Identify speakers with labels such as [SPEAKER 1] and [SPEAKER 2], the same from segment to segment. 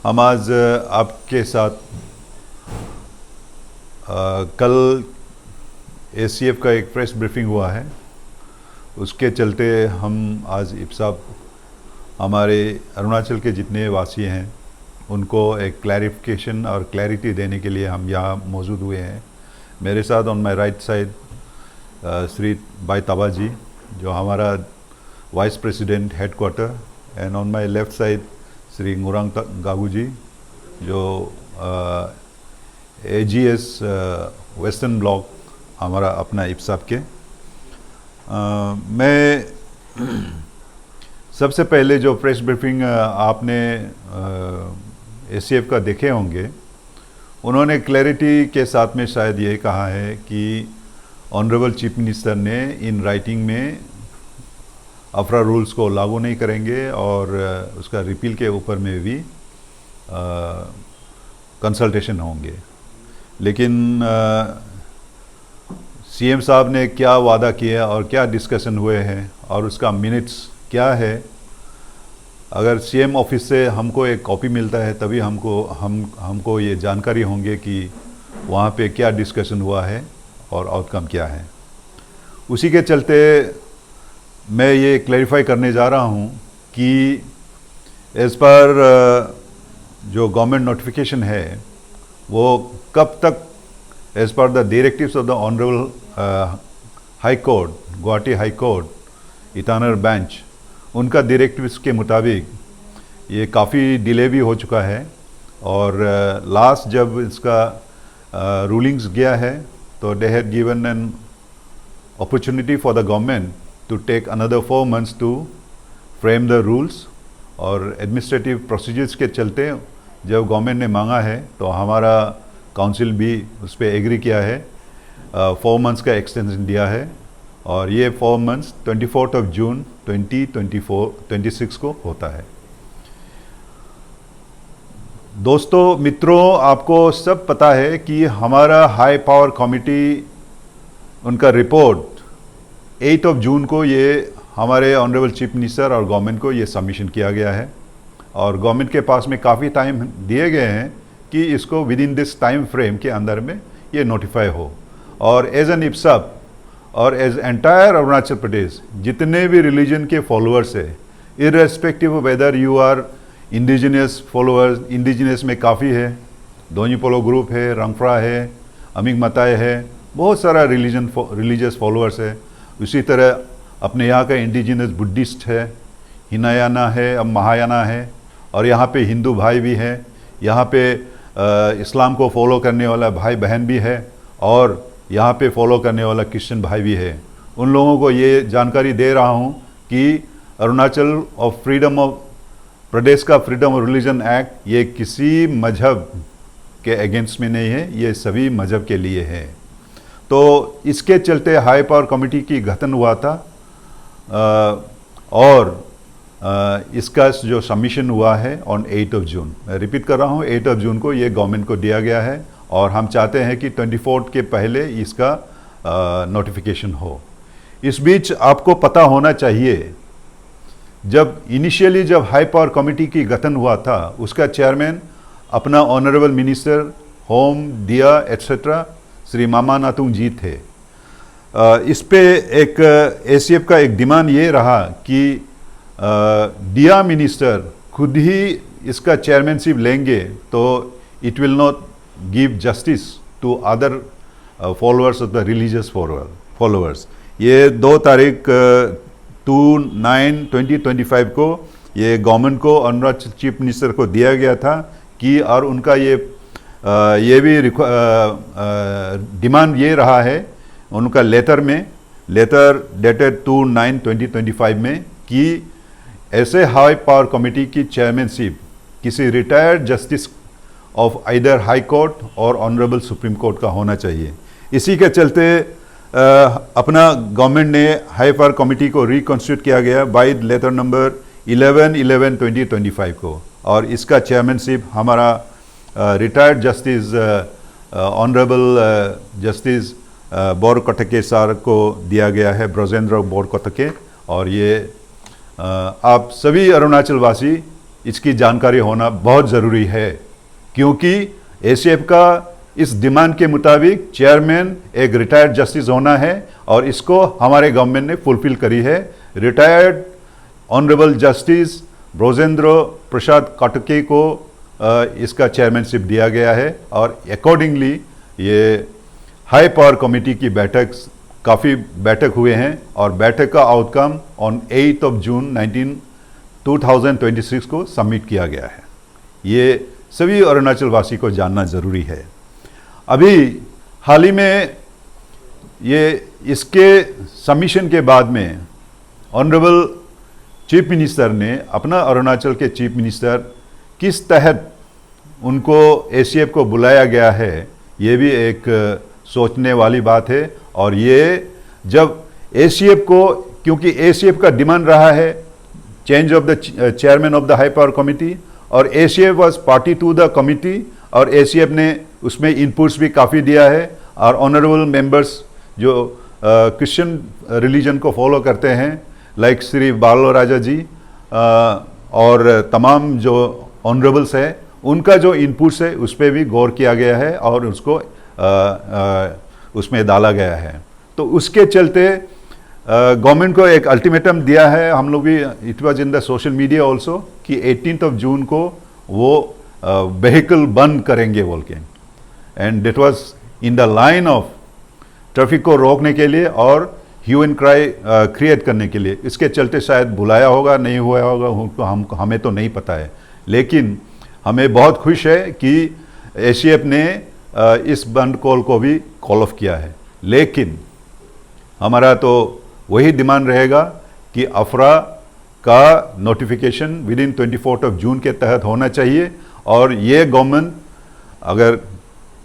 [SPEAKER 1] हम आज आपके साथ कल एसीएफ का एक प्रेस ब्रीफिंग हुआ है, उसके चलते हम आज इब्साब हमारे अरुणाचल के जितने वासी हैं उनको एक क्लैरिफिकेशन और क्लैरिटी देने के लिए हम यहाँ मौजूद हुए हैं। मेरे साथ on my right side Shri Bai Taba ji, जो हमारा vice president headquarter, and on my left side Shri ngurank Gagu ji, जो एजीएस वेस्टर्न ब्लॉक हमारा अपना इब्साब के। मैं सबसे पहले जो प्रेस ब्रीफिंग आपने एसीएफ का देखे होंगे, उन्होंने क्लैरिटी के साथ में शायद ये कहा है कि ऑनरेबल चीफ मिनिस्टर ने इन राइटिंग में अफरा रूल्स को लागू नहीं करेंगे और उसका रिपील के ऊपर में भी कंसल्टेशन होंगे। लेकिन सीएम साहब ने क्या वादा किया और क्या डिस्कशन हुए हैं और उसका मिनट्स क्या है, अगर सीएम ऑफिस से हमको एक कॉपी मिलता है तभी हमको ये जानकारी होंगे कि वहाँ पे क्या डिस्कशन हुआ है और आउटकम क्या है। उसी के चलते मैं ये क्लैरिफाई करने जा रहा हूँ कि एज़ पर जो गवर्नमेंट नोटिफिकेशन है वो कब तक as per the directives of the honourable high court, Guwahati high court Itanagar bench, उनका डायरेक्टिव्स के मुताबिक ये काफ़ी डिले भी हो चुका है। और लास्ट जब इसका रूलिंग्स गया है तो they had given an opportunity for the government to take another 4 months to frame the rules, और एडमिनिस्ट्रेटिव प्रोसीजर्स के चलते जब गवर्नमेंट ने मांगा है तो हमारा काउंसिल भी उस पर एग्री किया है, 4 मंथ्स का एक्सटेंशन दिया है। और ये 4 मंथ्स 24 जून 2026 को होता है। दोस्तों मित्रों, आपको सब पता है कि हमारा हाई पावर कमेटी, उनका रिपोर्ट 8 जून को ये हमारे ऑनरेबल चीफ मिनिस्टर और गवर्नमेंट को ये सबमिशन किया गया है। और गवर्नमेंट के पास में काफ़ी टाइम दिए गए हैं कि इसको with in this time frame के अंदर में ये नोटिफाई हो। और एज एन इब्साब और एज एंटायर अरुणाचल प्रदेश, जितने भी रिलीजन के फॉलोअर्स है, irrespective whether you are indigenous followers, indigenous में काफ़ी है, दोनी पोलो ग्रुप है, रंगफ्रा है, अमिंग मताय है, बहुत सारा रिलीजियस फॉलोअर्स है। उसी तरह अपने यहाँ का इंडिजिनस बुद्धिस्ट है, हिनायाना है, अब महायाना है, और यहाँ पे हिंदू भाई भी हैं, यहाँ पे इस्लाम को फॉलो करने वाला भाई बहन भी है, और यहाँ पे फॉलो करने वाला क्रिश्चियन भाई भी है। उन लोगों को ये जानकारी दे रहा हूँ कि अरुणाचल ऑफ फ्रीडम ऑफ प्रदेश का फ्रीडम ऑफ रिलीजन एक्ट ये किसी मजहब के अगेंस्ट में नहीं है, ये सभी मजहब के लिए है। तो इसके चलते हाई पावर कमेटी की गठन हुआ था और इसका जो सबमिशन हुआ है ऑन 8 जून, मैं रिपीट कर रहा हूँ, 8 जून को ये गवर्नमेंट को दिया गया है। और हम चाहते हैं कि 24 के पहले इसका नोटिफिकेशन हो। इस बीच आपको पता होना चाहिए, जब इनिशियली जब हाई पावर कमेटी की गठन हुआ था, उसका चेयरमैन अपना ऑनरेबल मिनिस्टर होम, दिया एट्सेट्रा श्री मामा नातुंग जी थे। इस पे एक एसीएफ का एक डिमांड ये रहा कि दिया मिनिस्टर खुद ही इसका चेयरमैनशिप लेंगे तो it will not give justice to other followers of the religious followers. ये 2 तारीख 2/9/2025 को ये गवर्नमेंट को अरुणाचल चीफ मिनिस्टर को दिया गया था कि, और उनका ये भी डिमांड ये रहा है उनका लेटर डेटेड 2/9/2025 में कि ऐसे हाई पावर कमेटी की चेयरमैनशिप किसी retired justice of either high court और ऑनरेबल सुप्रीम कोर्ट का होना चाहिए। इसी के चलते अपना गवर्नमेंट ने हाई पावर कमेटी को रिकॉन्स्टिट्यूट किया गया बाय लेटर नंबर 11/11/2025 को, और इसका चेयरमैनशिप हमारा retired justice honourable justice Borkotoky sir को दिया गया है, ब्रजेंद्र बोरकोटके। और ये आप सभी अरुणाचल वासी इसकी जानकारी होना बहुत ज़रूरी है, क्योंकि एसीएफ का इस डिमांड के मुताबिक चेयरमैन एक रिटायर्ड जस्टिस होना है और इसको हमारे गवर्नमेंट ने फुलफिल करी है। रिटायर्ड ऑनरेबल जस्टिस ब्रजेंद्र प्रसाद काटके को इसका चेयरमैनशिप दिया गया है और अकॉर्डिंगली ये हाई पावर कमेटी की काफ़ी बैठक हुए हैं और बैठक का आउटकम ऑन 8 जून 2026 को सबमिट किया गया है। ये सभी अरुणाचल वासी को जानना ज़रूरी है। अभी हाल ही में ये इसके सबमिशन के बाद में ऑनरेबल चीफ मिनिस्टर ने अपना अरुणाचल के चीफ मिनिस्टर किस तहत उनको एसीएफ को बुलाया गया है, ये भी एक सोचने वाली बात है। और ये जब एसीएफ को, क्योंकि एसीएफ का डिमांड रहा है change of the chairman of the high power committee और ACF was party to the committee और एसीएफ ने उसमें इनपुट्स भी काफ़ी दिया है और ऑनरेबल मेंबर्स जो क्रिश्चियन रिलीजन को फॉलो करते हैं लाइक श्री बालो राजा जी और तमाम जो ऑनरेबल्स हैं उनका जो इनपुट्स है उस पर भी गौर किया गया है और उसको उसमें डाला गया है। तो उसके चलते गवर्नमेंट को एक अल्टीमेटम दिया है, हम लोग भी, it was in the social media also, कि 18 जून को वो व्हीकल बंद करेंगे बोल के, and it was in the line of traffic को रोकने के लिए और ह्यू एंड क्राई क्रिएट करने के लिए। इसके चलते शायद बुलाया होगा, नहीं हुआ होगा, हमें तो नहीं पता है, लेकिन हमें बहुत खुश है कि एसीएफ ने इस बंद कॉल को भी कॉल ऑफ किया है। लेकिन हमारा तो वही डिमांड रहेगा कि अफरा का नोटिफिकेशन विद इन 24 जून के तहत होना चाहिए और ये गवर्नमेंट अगर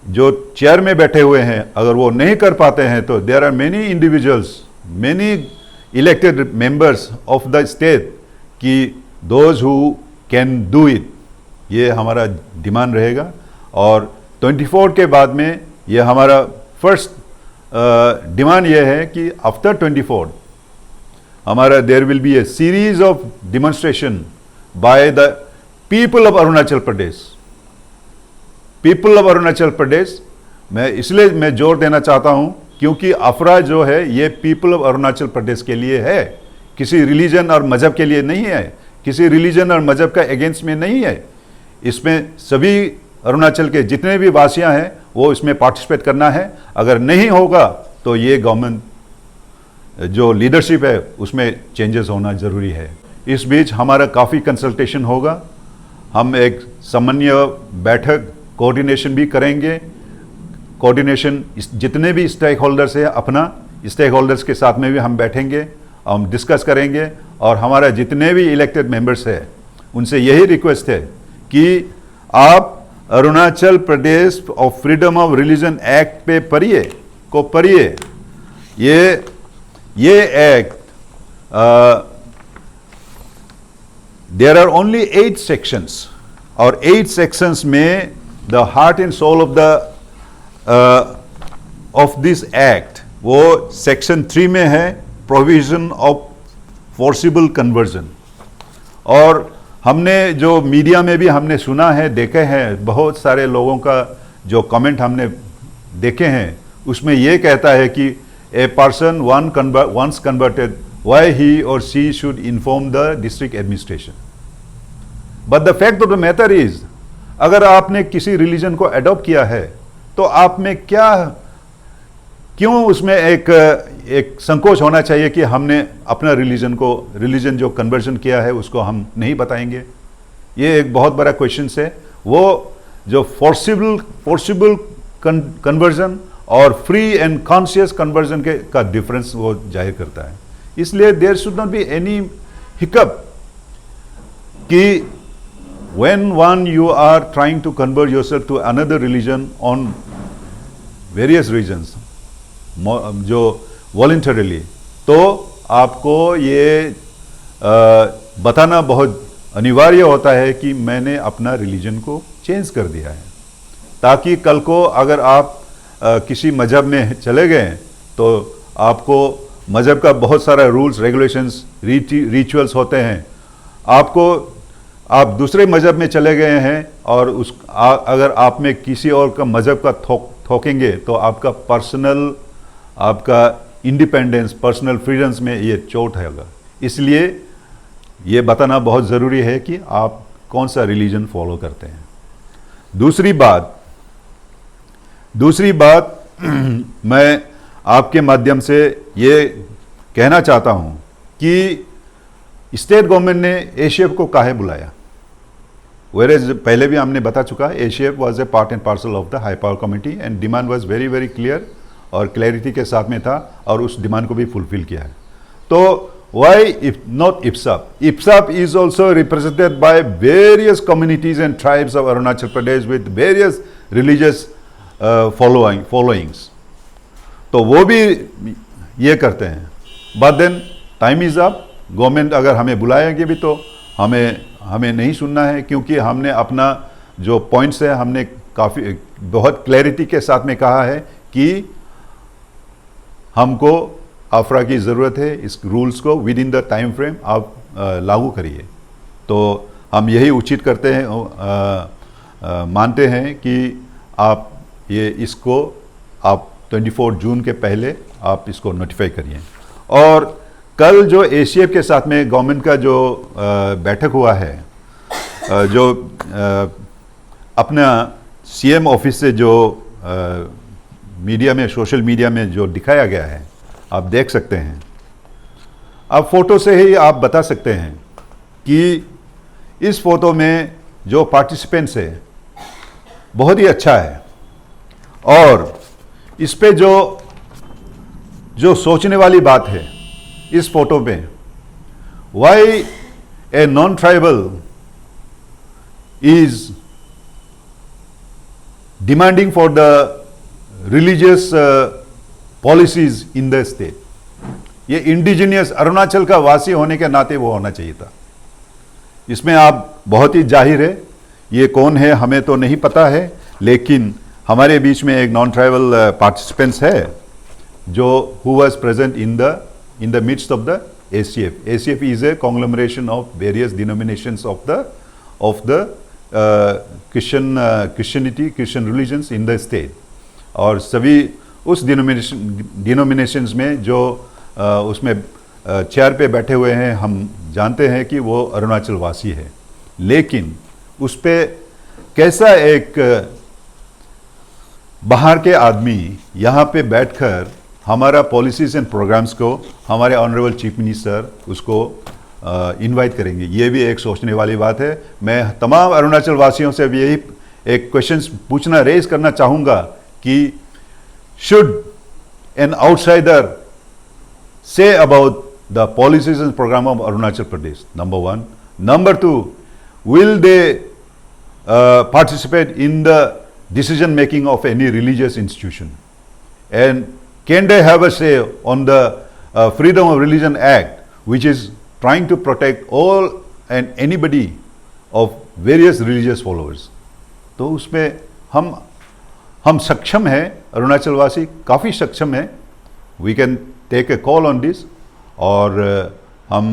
[SPEAKER 1] जो चेयर में बैठे हुए हैं अगर वो नहीं कर पाते हैं तो there are many individuals, many elected members of the state कि those who can do it, ये हमारा डिमांड रहेगा। और 24 के बाद में ये हमारा फर्स्ट डिमांड ये है कि आफ्टर 24 हमारा there will be a series of demonstration by the people of Arunachal Pradesh. People of Arunachal Pradesh, मैं इसलिए मैं जोर देना चाहता हूं क्योंकि अफरा जो है ये पीपल ऑफ अरुणाचल प्रदेश के लिए है, किसी रिलीजन और मजहब के लिए नहीं है, किसी रिलीजन और मजहब का अगेंस्ट में नहीं है। इसमें सभी अरुणाचल के जितने भी वासियां हैं वो इसमें पार्टिसिपेट करना है। अगर नहीं होगा तो ये गवर्नमेंट जो लीडरशिप है उसमें चेंजेस होना ज़रूरी है। इस बीच हमारा काफ़ी कंसल्टेशन होगा, हम एक सामान्य बैठक कोऑर्डिनेशन भी करेंगे। कोऑर्डिनेशन जितने भी स्टेक होल्डर्स हैं, अपना स्टेक होल्डर्स के साथ में भी हम बैठेंगे, हम डिस्कस करेंगे और हमारा जितने भी इलेक्टेड मेंबर्स हैं उनसे यही रिक्वेस्ट है कि आप Arunachal Pradesh of freedom of religion act पे पढ़िए। ये act, there are only 8 sections और 8 सेक्शंस में the heart and soul of this act वो सेक्शन 3 में है, प्रोविजन ऑफ फोर्सिबल कन्वर्जन। और हमने जो मीडिया में भी हमने सुना है, देखे हैं, बहुत सारे लोगों का जो कमेंट हमने देखे हैं उसमें ये कहता है कि a person once converted why he और she should inform the district administration. But the fact of the matter is, अगर आपने किसी रिलीजन को अडॉप्ट किया है तो आप में क्यों उसमें एक संकोच होना चाहिए कि हमने अपना रिलीजन जो कन्वर्जन किया है उसको हम नहीं बताएंगे। ये एक बहुत बड़ा क्वेश्चन है। वो जो फोर्सिबल कन्वर्जन और फ्री एंड कॉन्शियस कन्वर्जन का डिफरेंस वो जाहिर करता है। इसलिए there should not be any hiccup कि when one you are trying to convert yourself to another religion on various reasons जो वॉलंटरीली, तो आपको ये बताना बहुत अनिवार्य होता है कि मैंने अपना रिलीजन को चेंज कर दिया है, ताकि कल को अगर आप किसी मजहब में चले गए तो आपको मजहब का बहुत सारा रूल्स रेगुलेशंस रिचुअल्स होते हैं, आपको आप दूसरे मज़हब में चले गए हैं और अगर आप में किसी और का मज़हब का थोकेंगे तो आपका पर्सनल, आपका इंडिपेंडेंस, पर्सनल फ्रीडम्स में ये चोट होगा। इसलिए ये बताना बहुत ज़रूरी है कि आप कौन सा रिलीजन फॉलो करते हैं। दूसरी बात मैं आपके माध्यम से ये कहना चाहता हूँ कि स्टेट गवर्नमेंट ने एसीएफ को काहे बुलाया। वेरेज पहले भी हमने बता चुका है, ACF was a part and parcel of the high power committee and demand was very very clear और क्लैरिटी के साथ में था और उस डिमांड को भी फुलफिल किया है। तो वाई इफ नॉट इप्साप? इप्साप is also represented by various communities and tribes of Arunachal Pradesh with various religious followings, तो वो भी ये करते हैं। But then time is up. Government अगर हमें बुलाएंगे भी तो हमें नहीं सुनना है, क्योंकि हमने अपना जो पॉइंट्स है हमने काफ़ी बहुत क्लैरिटी के साथ में कहा है कि हमको अफरा की ज़रूरत है। इस रूल्स को with in the time frame आप लागू करिए। तो हम यही उचित करते हैं, मानते हैं कि आप इसको आप 24 जून के पहले आप इसको नोटिफाई करिए। और कल जो एसीएफ के साथ में गवर्नमेंट का जो बैठक हुआ है, जो अपना सीएम ऑफिस से जो मीडिया में, सोशल मीडिया में जो दिखाया गया है, आप देख सकते हैं। अब फोटो से ही आप बता सकते हैं कि इस फोटो में जो पार्टिसिपेंट्स है बहुत ही अच्छा है। और इस पे जो सोचने वाली बात है इस फोटो में, why a non tribal is demanding for the religious policies in the state. ये इंडिजिनियस अरुणाचल का वासी होने के नाते वो होना चाहिए था। इसमें आप बहुत ही जाहिर है, ये कौन है हमें तो नहीं पता है, लेकिन हमारे बीच में एक नॉन ट्राइबल पार्टिसिपेंट्स है जो who was present in the midst of the ACF. ACF is a conglomeration of various denominations of the Christian religions in the state. और सभी उस डिनोमिनेशंस में जो उसमें चेयर पे बैठे हुए हैं, हम जानते हैं कि वो अरुणाचल वासी है। लेकिन उस पे कैसा एक बाहर के आदमी यहाँ पे बैठकर हमारा पॉलिसीज एंड प्रोग्राम्स को हमारे ऑनरेबल चीफ मिनिस्टर उसको इनवाइट करेंगे, ये भी एक सोचने वाली बात है। मैं तमाम अरुणाचल वासियों से भी यही एक क्वेश्चन पूछना, रेज करना चाहूँगा कि should an outsider say about the policies and program of Arunachal Pradesh, number 1. Number 2, will they participate in the decision making of any religious institution? And can they have a say on the Freedom of Religion Act, which is trying to protect all and anybody of various religious followers? तो उसमें हम सक्षम हैं, अरुणाचल वासी काफ़ी सक्षम हैं. We can take a call on this. और हम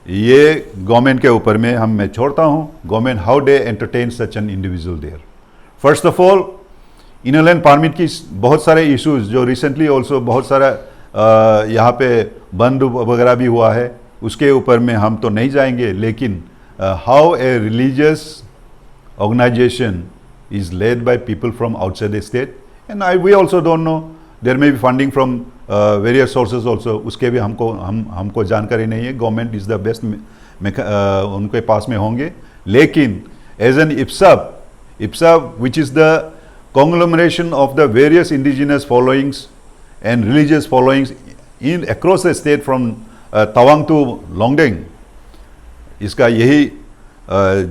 [SPEAKER 1] ये गवर्नमेंट के ऊपर में मैं छोड़ता हूँ, government how they entertain such an individual there. First of all, inland permit की बहुत सारे इश्यूज जो रिसेंटली ऑल्सो बहुत सारा यहाँ पे बंद वगैरह भी हुआ है, उसके ऊपर में हम तो नहीं जाएंगे. लेकिन how a religious organization is led by people from outside the state, and we also don't know, there may be funding from various sources also, उसके भी हमको जानकारी नहीं है. गवर्नमेंट इज़ द बेस्ट उनके पास में होंगे. लेकिन as an IPSA which is the conglomeration of the various indigenous followings and religious followings in across the state from Tawang to Longding, इसका यही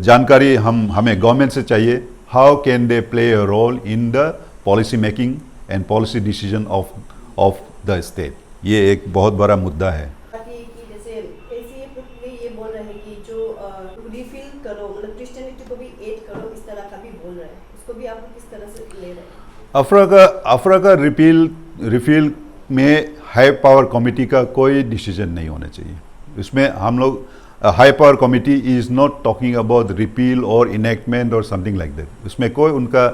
[SPEAKER 1] जानकारी हमें गवर्नमेंट से चाहिए. How can they play a role in the policy making and policy decision of the state? ये एक बहुत बड़ा मुद्दा है.
[SPEAKER 2] जैसे ACF में ये बोल रहे हैं कि जो रिफिल करो, मतलब क्रिश्चियनिटी को भी ऐड करो, इस तरह का भी बोल रहे हैं. उसको भी आप किस तरह से ले रहे हैं?
[SPEAKER 1] अफरा का रिफिल में हाई पावर कमेटी का कोई डिसीजन नहीं होना चाहिए. इसमें हम लोग high power committee is not talking about repeal और इनेक्टमेंट और समथिंग लाइक दैट। उसमें कोई उनका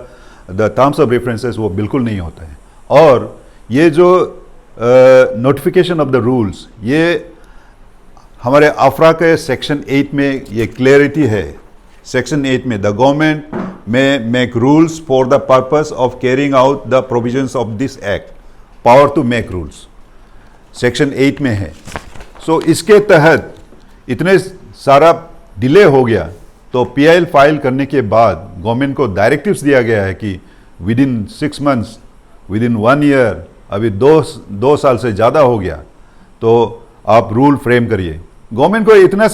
[SPEAKER 1] द टर्म्स ऑफ रेफरेंसेस वो बिल्कुल नहीं होता है। और ये जो नोटिफिकेशन ऑफ द रूल्स, ये हमारे आफरा के सेक्शन 8 में ये क्लियरिटी है। सेक्शन 8 में the government may make rules for the purpose of carrying out the provisions of this act, power to make rules, section 8 में है। सो इसके तहत इतने सारा डिले हो गया, तो पीआईएल फाइल करने के बाद गवर्नमेंट को डायरेक्टिव्स दिया गया है कि with in 6 months, with in 1 year, अभी 2 साल से ज़्यादा हो गया, तो आप रूल फ्रेम करिए। गवर्नमेंट को इतना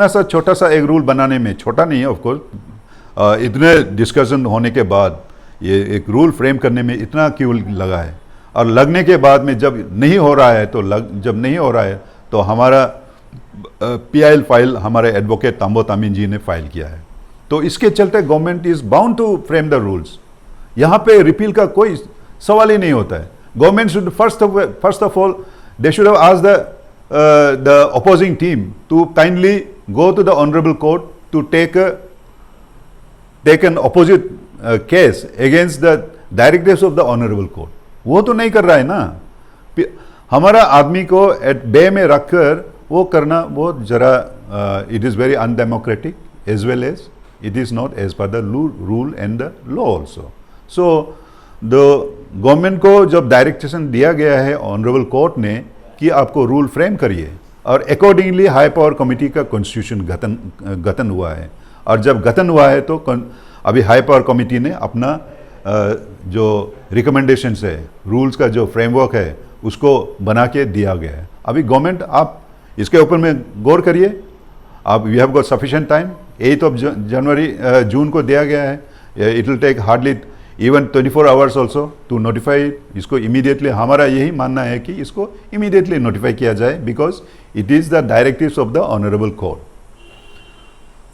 [SPEAKER 1] सा छोटा सा एक रूल बनाने में, छोटा नहीं है ऑफ कोर्स, इतने डिस्कशन होने के बाद ये एक रूल फ्रेम करने में इतना क्यों लगा है। और लगने के बाद में जब नहीं हो रहा है जब नहीं हो रहा है तो हमारा पीआईएल फाइल हमारे एडवोकेट तांबो तामिन जी ने फाइल किया है। तो इसके चलते government is bound to frame the rules. यहाँ पे रिपील का कोई सवाल ही नहीं होता है। Government should first of all they should have asked the opposing team to kindly go to the honorable court to take an opposite case against the directives of the honorable court. वो तो नहीं कर रहा है ना। हमारा आदमी को एट बे में रखकर वो करना, वो जरा it is very undemocratic as well as it is not as per the rule and the law also. So the government को जब डायरेक्शन दिया गया है ऑनरेबल कोर्ट ने कि आपको रूल फ्रेम करिए, और अकॉर्डिंगली हाई पावर कमेटी का कॉन्स्टिट्यूशन गठन हुआ है। और जब गठन हुआ है तो अभी हाई पावर कमेटी ने अपना जो रिकमेंडेशंस है, रूल्स का जो फ्रेमवर्क है, उसको बना के दिया गया है। अभी गवर्नमेंट आप इसके ऊपर में गौर करिए। आप we have got sufficient time. 8 June को दिया गया है। It will take hardly even 24 hours also to notify. इसको इमीडिएटली, हमारा यही मानना है कि इसको इमीडिएटली नोटिफाई किया जाए, because it is the directives of the honourable court.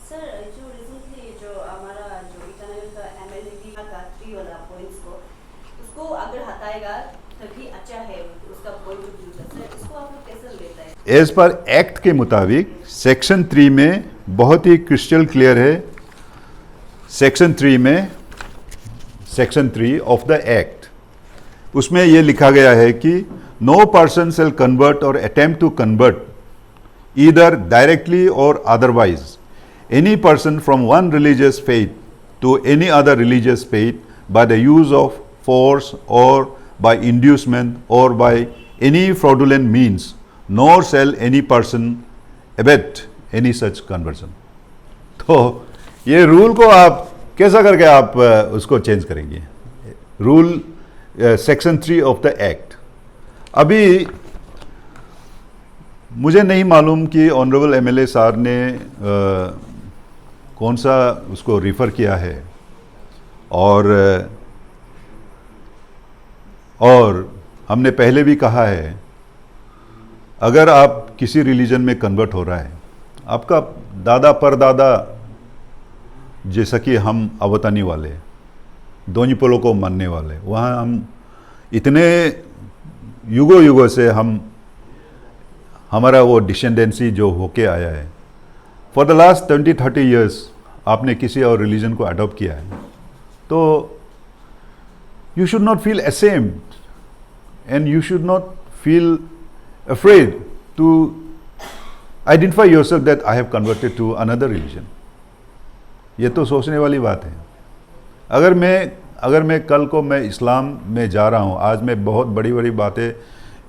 [SPEAKER 2] Sir, जो रिसेंटली जो हमारा जो इटानगर का एमएलए का 3 वाला पॉइंट्स को, उसको अगर हटाएगा तभी अच्छा है उसका पॉइंट ऑफ व्यू का। सर, इसको आप लोग कैसे लेते हैं?
[SPEAKER 1] एज पर एक्ट के मुताबिक सेक्शन 3 में बहुत ही क्रिस्टल क्लियर है। सेक्शन 3 ऑफ द एक्ट, उसमें यह लिखा गया है कि नो पर्सन शैल कन्वर्ट और attempt to convert either directly और otherwise any person from one religious faith to any other religious faith by the use of force और बाय इंड्यूसमेंट और by any fraudulent means, nor shall any person abet any such conversion. तो ये rule को आप कैसा करके आप उसको चेंज करेंगे? Rule section 3 of the act. अभी मुझे नहीं मालूम कि ऑनरेबल एमएलए साहब ने कौन सा उसको रिफ़र किया है, और हमने पहले भी कहा है, अगर आप किसी रिलीजन में कन्वर्ट हो रहा है, आपका दादा परदादा, जैसा कि हम अवतानी वाले, दोनीपोलो को मानने वाले, वहाँ हम इतने युगों से हमारा वो डिसेंडेंसी जो होके आया है, फॉर द लास्ट 20-30 ईयर्स आपने किसी और रिलीजन को अडॉप्ट किया है, तो you should not feel ashamed and you should not feel afraid to identify yourself that I have converted to another religion. ये तो सोचने वाली बात है। अगर मैं कल को मैं इस्लाम में जा रहा हूँ, आज मैं बहुत बड़ी बड़ी बातें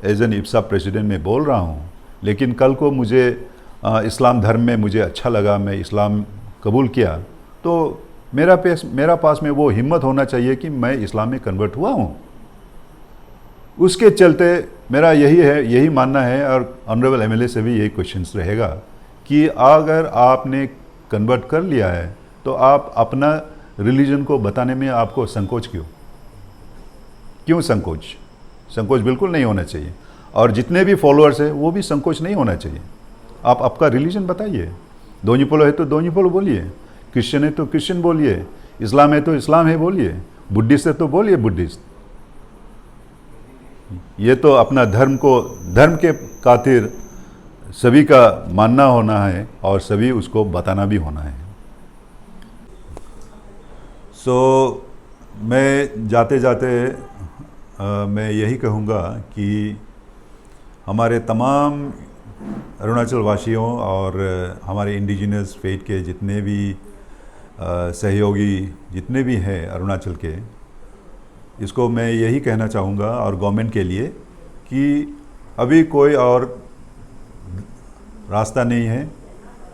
[SPEAKER 1] एज एन इब्सा प्रेसिडेंट में बोल रहा हूँ, लेकिन कल को मुझे इस्लाम धर्म में मुझे अच्छा लगा, मैं इस्लाम कबूल किया, तो मेरा पास में वो हिम्मत होना चाहिए कि मैं इस्लाम में कन्वर्ट हुआ हूँ। उसके चलते मेरा यही मानना है, और ऑनरेबल एमएलए से भी यही क्वेश्चन रहेगा कि अगर आपने कन्वर्ट कर लिया है तो आप अपना रिलीजन को बताने में आपको संकोच क्यों संकोच बिल्कुल नहीं होना चाहिए। और जितने भी फॉलोअर्स हैं वो भी संकोच नहीं होना चाहिए। आप आपका रिलीजन बताइए। दोनीपोलो है तो दोनीपोलो बोलिए, क्रिश्चियन है तो क्रिश्चियन बोलिए, इस्लाम है तो इस्लाम है बोलिए, बुद्धिस्ट है तो बोलिए बुद्धिस्ट। ये तो अपना धर्म के खातिर सभी का मानना होना है और सभी उसको बताना भी होना है। सो मैं जाते जाते मैं यही कहूँगा कि हमारे तमाम अरुणाचल वासियों और हमारे इंडिजिनस फेथ के जितने भी सहयोगी जितने भी हैं अरुणाचल के, इसको मैं यही कहना चाहूँगा और गवर्नमेंट के लिए कि अभी कोई और रास्ता नहीं है।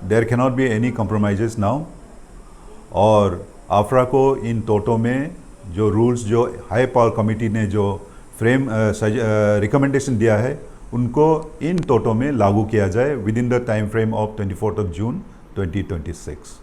[SPEAKER 1] There can not be any compromises now. और आफरा को इन तोटों में जो रूल्स जो हाई पावर कमेटी ने जो फ्रेम रिकमेंडेशन दिया है उनको इन तोटों में लागू किया जाए with in the time frame of 24 June 2026।